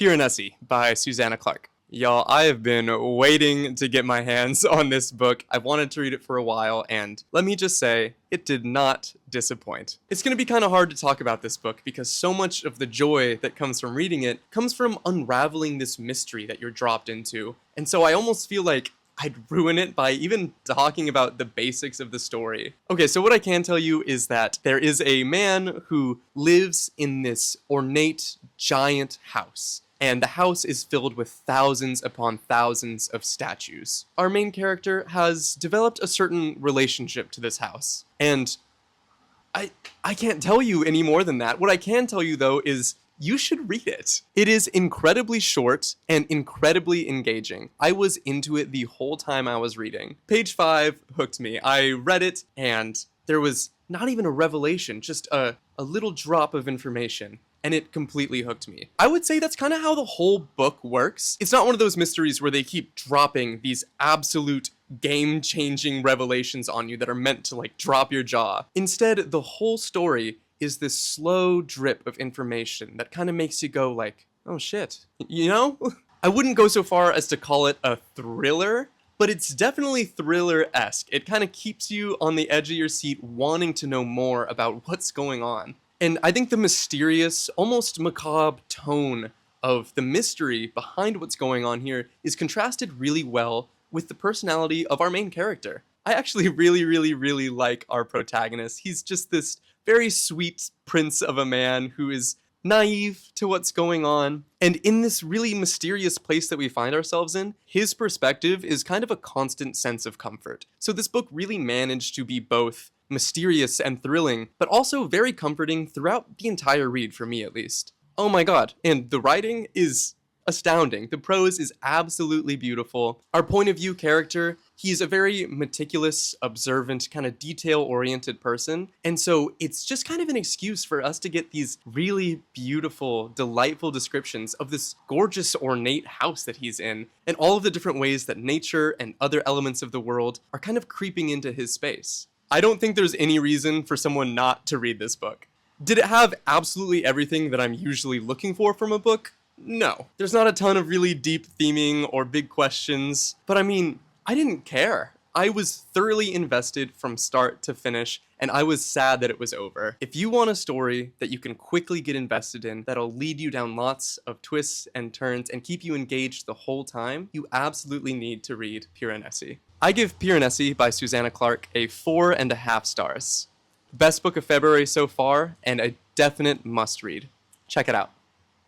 Piranesi by Susanna Clarke. Y'all, I have been waiting to get my hands on this book. I've wanted to read it for a while, and let me just say, it did not disappoint. It's going to be kind of hard to talk about this book because so much of the joy that comes from reading it comes from unraveling this mystery that you're dropped into. And so I almost feel like I'd ruin it by even talking about the basics of the story. Okay, so what I can tell you is that there is a man who lives in this ornate, giant house. And the house is filled with thousands upon thousands of statues. Our main character has developed a certain relationship to this house. And I can't tell you any more than that. What I can tell you, though, is you should read it. It is incredibly short and incredibly engaging. I was into it the whole time I was reading. Page 5 hooked me. I read it, and there was not even a revelation, just a little drop of information. And it completely hooked me. I would say that's kind of how the whole book works. It's not one of those mysteries where they keep dropping these absolute game-changing revelations on you that are meant to, like, drop your jaw. Instead, the whole story is this slow drip of information that kind of makes you go like, oh shit, you know? I wouldn't go so far as to call it a thriller, but it's definitely thriller-esque. It kind of keeps you on the edge of your seat wanting to know more about what's going on. And I think the mysterious, almost macabre tone of the mystery behind what's going on here is contrasted really well with the personality of our main character. I actually really like our protagonist. He's just this very sweet prince of a man who is naive to what's going on. And in this really mysterious place that we find ourselves in, his perspective is kind of a constant sense of comfort. So this book really managed to be both mysterious and thrilling, but also very comforting throughout the entire read, for me at least. Oh my god, and the writing is astounding. The prose is absolutely beautiful. Our point of view character, he's a very meticulous, observant, kind of detail-oriented person, and so it's just kind of an excuse for us to get these really beautiful, delightful descriptions of this gorgeous, ornate house that he's in, and all of the different ways that nature and other elements of the world are kind of creeping into his space. I don't think there's any reason for someone not to read this book. Did it have absolutely everything that I'm usually looking for from a book? No. There's not a ton of really deep theming or big questions, but I mean, I didn't care. I was thoroughly invested from start to finish, and I was sad that it was over. If you want a story that you can quickly get invested in, that'll lead you down lots of twists and turns and keep you engaged the whole time, you absolutely need to read Piranesi. I give Piranesi by Susanna Clarke a 4.5 stars. Best book of February so far, and a definite must read. Check it out.